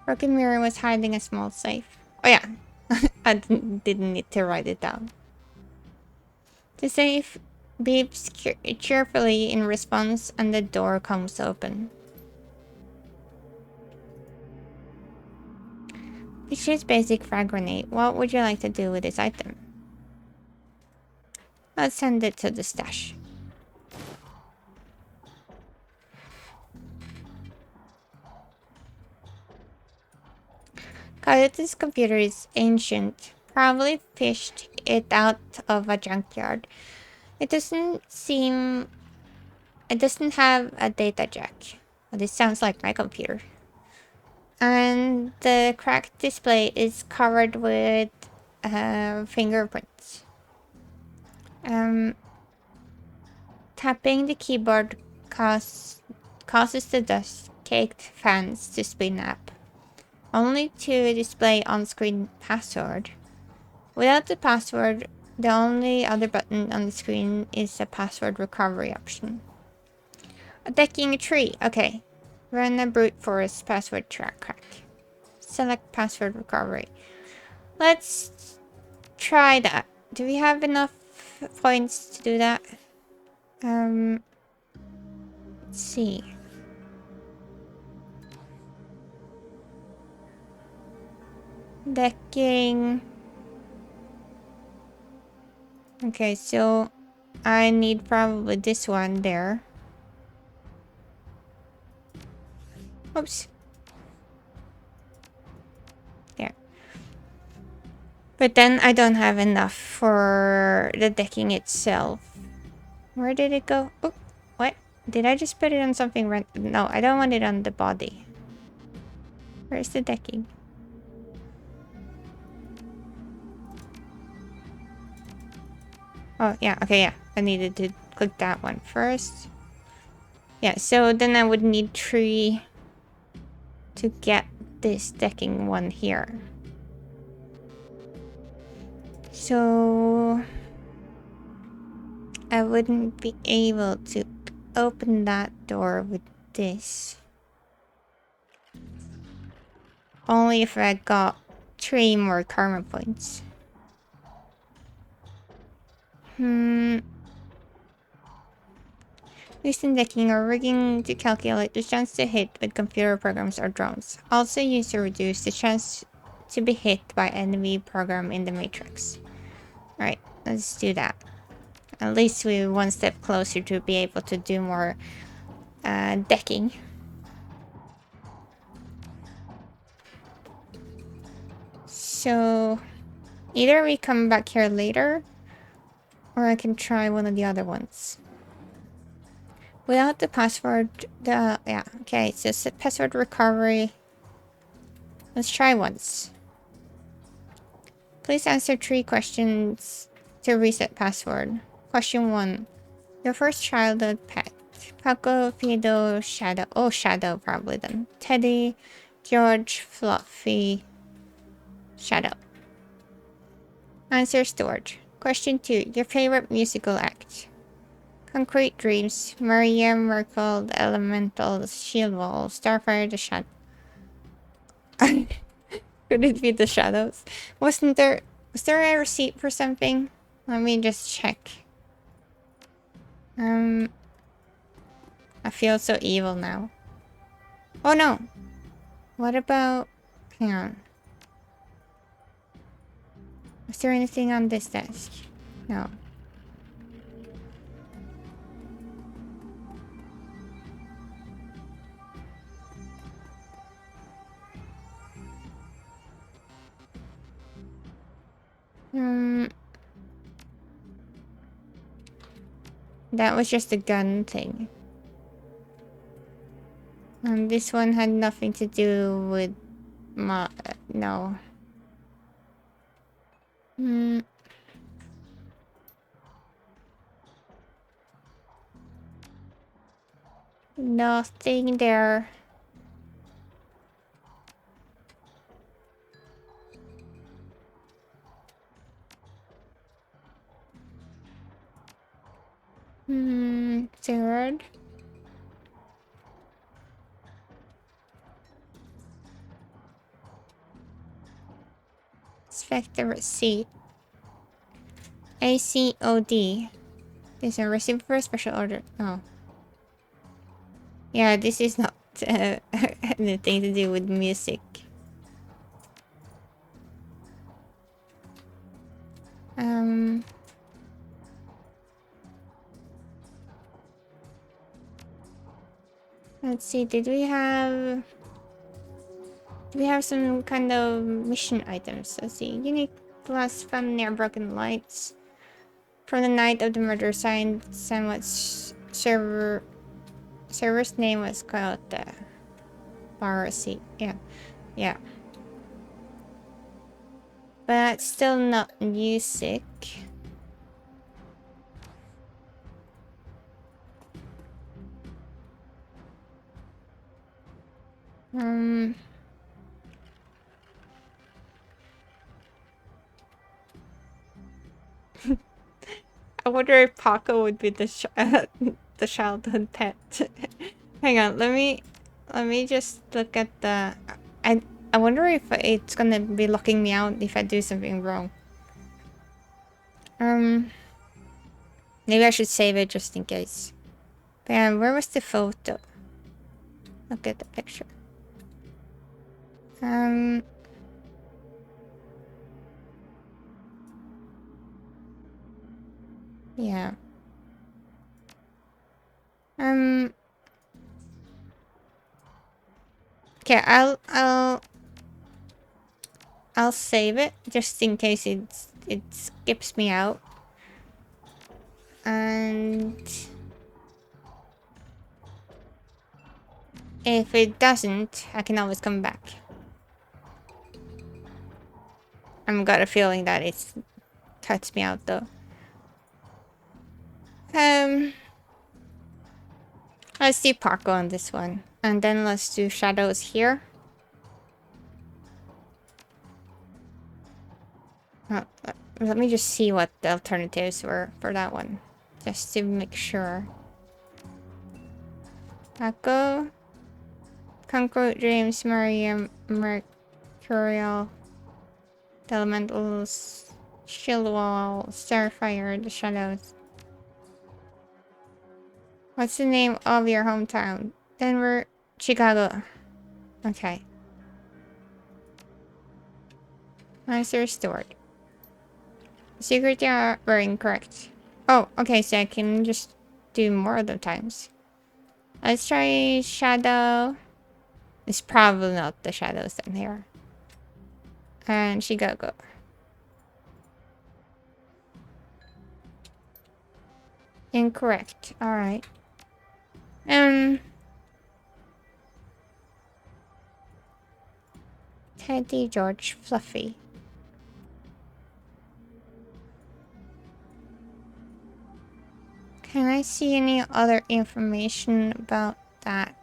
Broken mirror was hiding a small safe. Oh yeah, I didn't need to write it down. The safe beeps cheerfully in response and the door comes open. It's just basic frag grenade. What would you like to do with this item? Let's send it to the stash. Coyote's computer is ancient. Probably fished it out of a junkyard. It doesn't have a data jack. Well, this sounds like my computer. And the cracked display is covered with fingerprints. Tapping the keyboard causes the dust-caked fans to spin up, only to display on-screen password. Without the password, the only other button on the screen is a password recovery option. Decking a tree. Okay. Run a brute force password crack. Select password recovery. Let's try that. Do we have enough points to do that? Let's see. Decking. Okay, so I need probably this one there. Oops. There. But then I don't have enough for the decking itself. Where did it go? Oh, what? Did I just put it on something no, I don't want it on the body. Where's the decking? Oh, yeah. Okay, yeah. I needed to click that one first. Yeah, so then I would need 3 to get this decking one here. So I wouldn't be able to open that door with this. Only if I got 3 more karma points. Using decking or rigging to calculate the chance to hit with computer programs or drones. Also used to reduce the chance to be hit by enemy program in the matrix. Alright, let's do that. At least we're one step closer to be able to do more decking. So either we come back here later, or I can try one of the other ones. Without the password, yeah, okay, so password recovery. Let's try once. Please answer 3 questions to reset password. Question 1. Your first childhood pet. Paco, Fido, Shadow. Oh, Shadow probably then. Teddy, George, Fluffy, Shadow. Answer stored. Question 2. Your favorite musical act. Concrete Dreams, Maria Merkel, The Elementals, Shield Wall, Starfire, The Shadow. Could it be The Shadows? Was there a receipt for something? Let me just check. I feel so evil now. Oh no! What about... Hang on. Is there anything on this desk? No. That was just a gun thing. This one had nothing to do with my... no. Nothing there. Third. Inspect the receipt. ACOD. There's a receipt for a special order. Oh. Yeah, this is not anything to do with music. Let's see, do we have some kind of mission items? Let's see. Unique glass found near broken lights. From the night of the murder, signed Samwhat's server's name was called bar receipt. Yeah. Yeah. But still not music. I wonder if Paco would be the the childhood pet. Hang on, let me just look at the. I I wonder if it's gonna be locking me out if I do something wrong. Maybe I should save it just in case. But where was the photo? Look at the picture. Yeah. Okay, I'll save it just in case it skips me out. And if it doesn't, I can always come back. I've got a feeling that it's cuts me out though. Let's do Parko on this one. And then let's do shadows here. Let me just see what the alternatives were for that one. Just to make sure. Parko. Concrete Dreams, Maria, Mercurial, the Elementals, Shieldwall, Starfire, the Shadows. What's the name of your hometown? Denver, Chicago. Okay. Answer stored. Secret were incorrect. Oh, okay, so I can just do more of the times. Let's try Shadow. It's probably not the shadows in here. And Chicago. Incorrect. Alright. Teddy, George, Fluffy. Can I see any other information about that?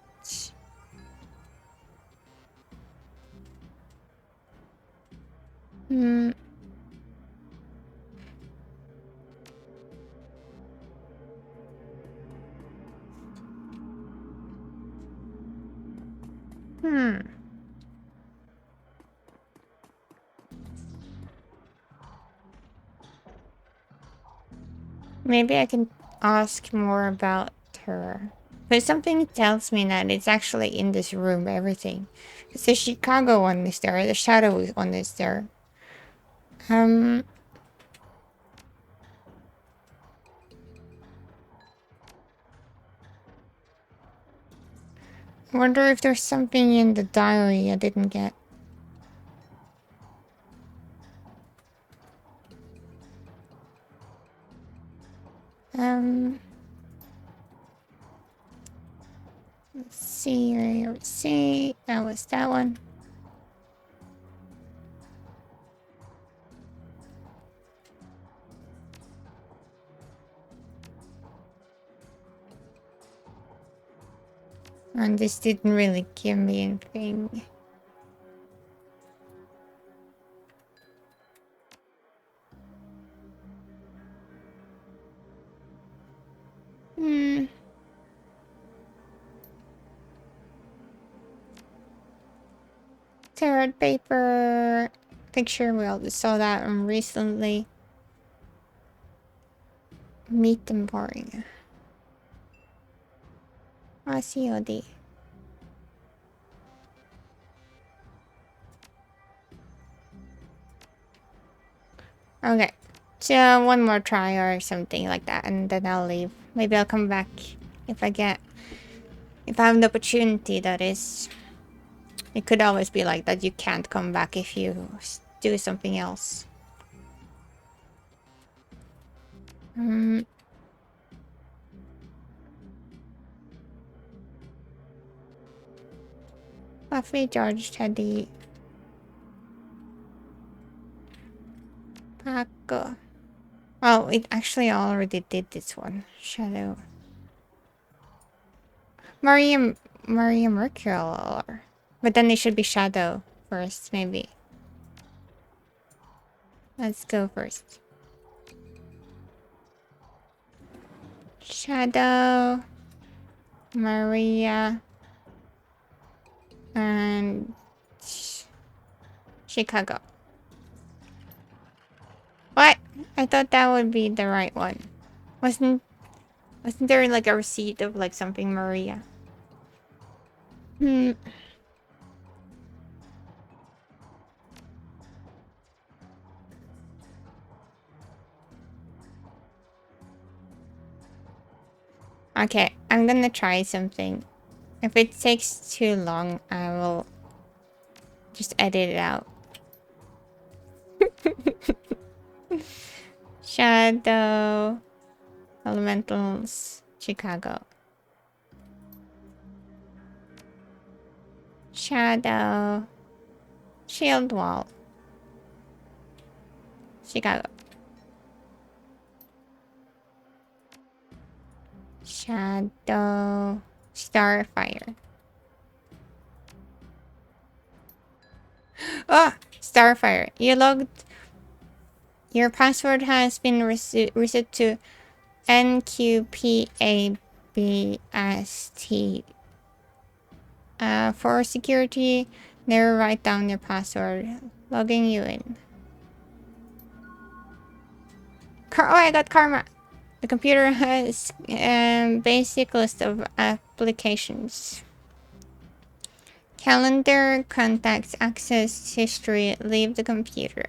Maybe I can ask more about her. But something tells me that it's actually in this room, everything. Because the Chicago one is there, the Shadow one is there. I wonder if there's something in the diary I didn't get. Let's see, that was that one. And this didn't really give me anything. Tarot paper picture, we all just saw that one recently. Meet them boring. COD. Okay. So one more try or something like that, and then I'll leave. Maybe I'll come back if I have an opportunity, that is. It could always be like that, you can't come back if you do something else. Buffy, George, Teddy. Paco. Oh, it actually already did this one. Shadow. Maria Mercurial. But then it should be Shadow first, maybe. Let's go first. Shadow, Maria, and Chicago. What? I thought that would be the right one. Wasn't there like a receipt of like something Maria? Hmm. Okay, I'm gonna try something. If it takes too long, I will just edit it out. Shadow, Elementals, Chicago. Shadow, Shield Wall, Chicago. Shadow, Starfire. Oh, Starfire. You logged. Your password has been reset to NQPABST. For security, never write down your password. Logging you in. Oh, I got karma. The computer has a basic list of applications. Calendar, contacts, access, history, leave the computer.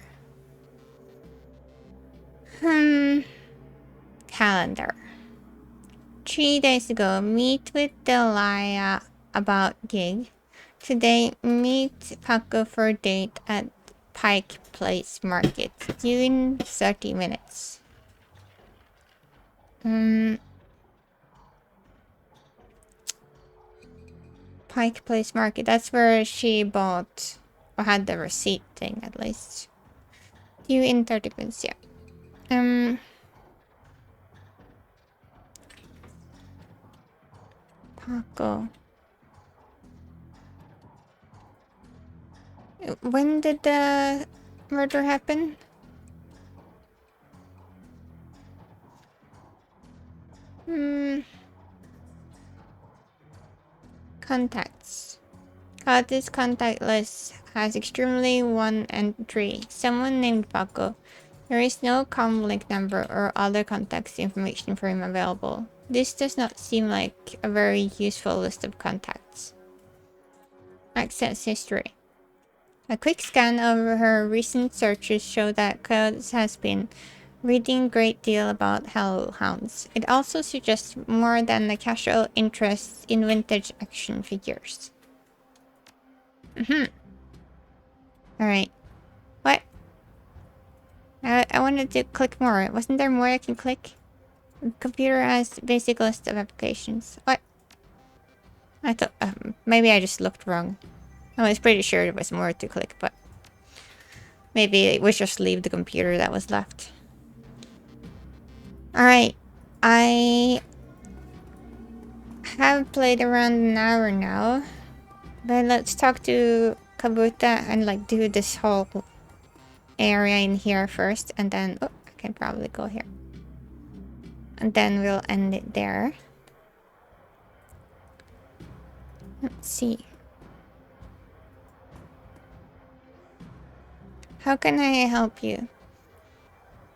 Calendar. 3 days ago, meet with Delia about gig. Today, meet Paco for a date at Pike Place Market. Due in 30 minutes. Pike Place Market. That's where she bought, or had the receipt thing at least. Due in 30 minutes, yeah. Paco. When did the murder happen? Contacts. This contact list has extremely one entry. Someone named Paco. There is no comlink number or other contacts information for him available. This does not seem like a very useful list of contacts. Access history. A quick scan of her recent searches show that Coyotes has been reading a great deal about hellhounds. It also suggests more than a casual interest in vintage action figures. Alright. What? I wanted to click more. Wasn't there more I can click? The computer has a basic list of applications. What? I thought... maybe I just looked wrong. I was pretty sure there was more to click, but... maybe we just leave the computer that was left. Alright. I have played around an hour now. But let's talk to Kabuta and like do this whole area in here first. And then... oh, I can probably go here. And then we'll end it there. Let's see. How can I help you?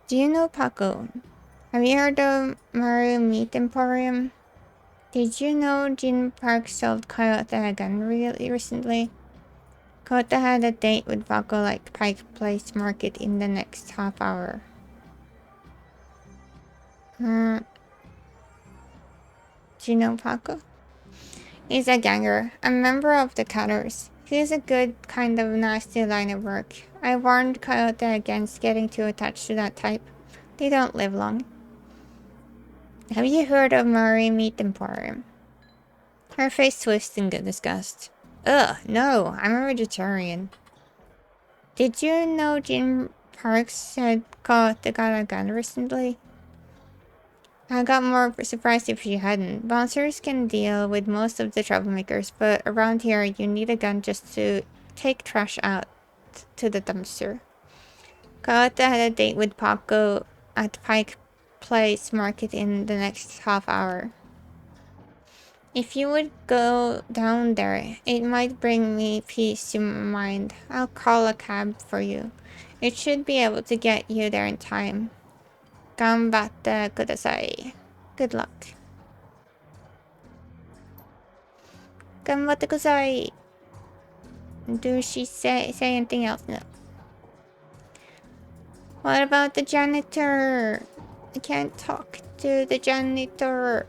Do you know Paco? Have you heard of Mario Meat Emporium? Did you know Gene Park sold Coyote a gun really recently? Coyote had a date with Paco like Pike Place Market in the next half hour. Do you know Paco? He's a ganger, a member of the Cutters. He's a good, kind of nasty line of work. I warned Coyote against getting too attached to that type. They don't live long. Have you heard of Murray Meat Emporium? Her face twists in disgust. Ugh, no, I'm a vegetarian. Did you know Jim Parks said Coyote got a gun recently? I got more surprised if she hadn't. Bouncers can deal with most of the troublemakers, but around here you need a gun just to take trash out to the dumpster. Coyote had a date with Paco at Pike Place Market in the next half hour. If you would go down there, it might bring me peace to my mind. I'll call a cab for you. It should be able to get you there in time. Ganbatte kudasai. Good luck. Ganbatte kudasai. Do she say anything else? No. What about the janitor? I can't talk to the janitor.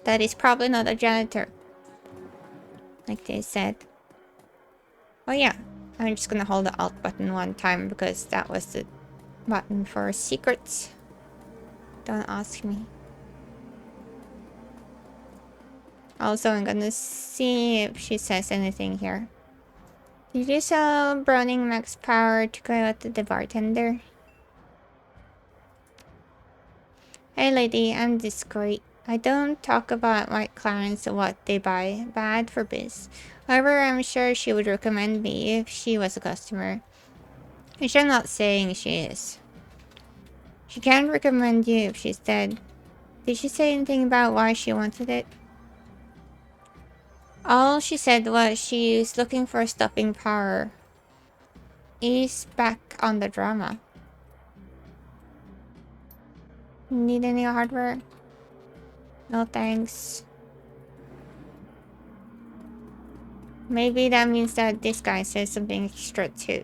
That is probably not a janitor. Like they said. Oh yeah. I'm just gonna hold the Alt button one time because that was the button for secrets. Don't ask me. Also, I'm gonna see if she says anything here. Did you sell Browning Max Power to go out to the bartender? Hey lady, I'm discreet. I don't talk about my clients and what they buy. Bad for biz. However, I'm sure she would recommend me if she was a customer. Which I'm not saying she is. She can't recommend you if she's dead. Did she say anything about why she wanted it? All she said was she's looking for stopping power. Ease back on the drama. Need any hardware? No thanks. Maybe that means that this guy says something extra too.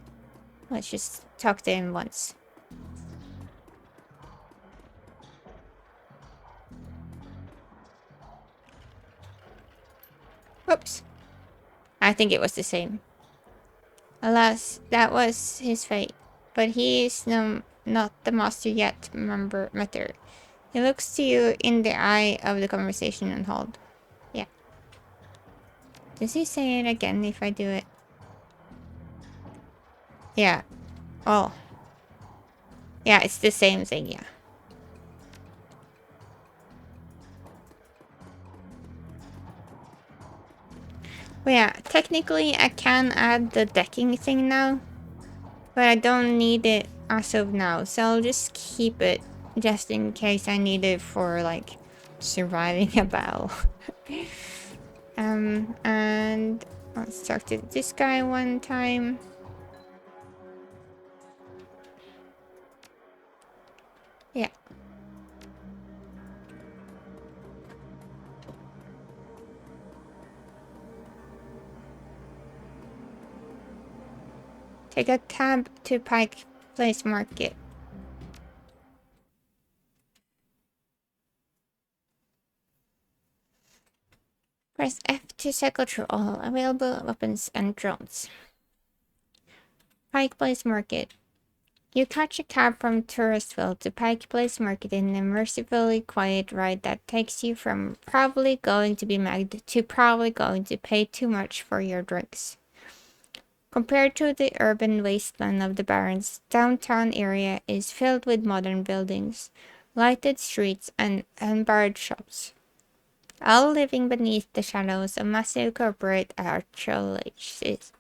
Let's just talk to him once. Oops. I think it was the same. Alas, that was his fate. But he is not the master yet, matter. He looks to you in the eye of the conversation on hold. Yeah. Does he say it again if I do it? Yeah. Oh. Yeah, it's the same thing, yeah. But yeah, technically I can add the decking thing now. But I don't need it as of now, so I'll just keep it just in case I need it for like surviving a battle. And let's talk to this guy one time. Yeah. Take a cab to Pike Place Market. Press F to cycle through all available weapons and drones. Pike Place Market. You catch a cab from Touristville to Pike Place Market in a mercifully quiet ride that takes you from probably going to be magged to probably going to pay too much for your drinks. Compared to the urban wasteland of the Barrens, downtown area is filled with modern buildings, lighted streets, and barred shops, all living beneath the shadows of massive corporate archways.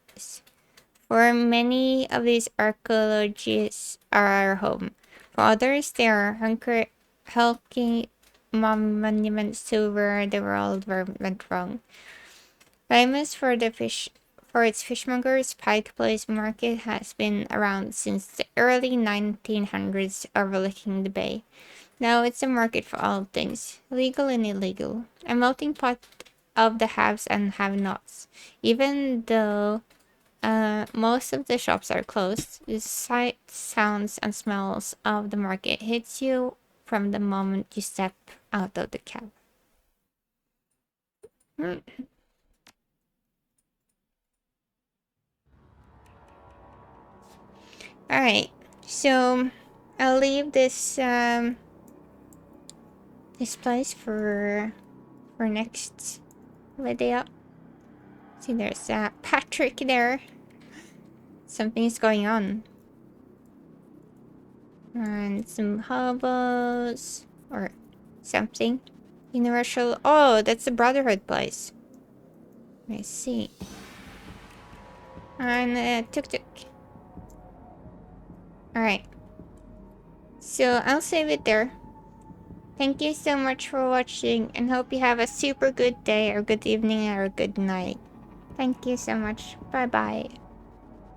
For many of these archaeologists are our home. For others, they are hulking monuments to where the world went wrong. Famous for its fishmongers, Pike Place Market has been around since the early 1900s, overlooking the bay. Now it's a market for all things, legal and illegal, a melting pot of the haves and have-nots. Even though most of the shops are closed, the sight, sounds, and smells of the market hits you from the moment you step out of the cab. Alright, so I'll leave this this place for next video. See, there's Patrick there. Something's going on. And some hobos or something. Universal. Oh, that's the Brotherhood place. I see. And tuk-tuk. Alright. So I'll save it there. Thank you so much for watching and hope you have a super good day or good evening or good night. Thank you so much. Bye bye.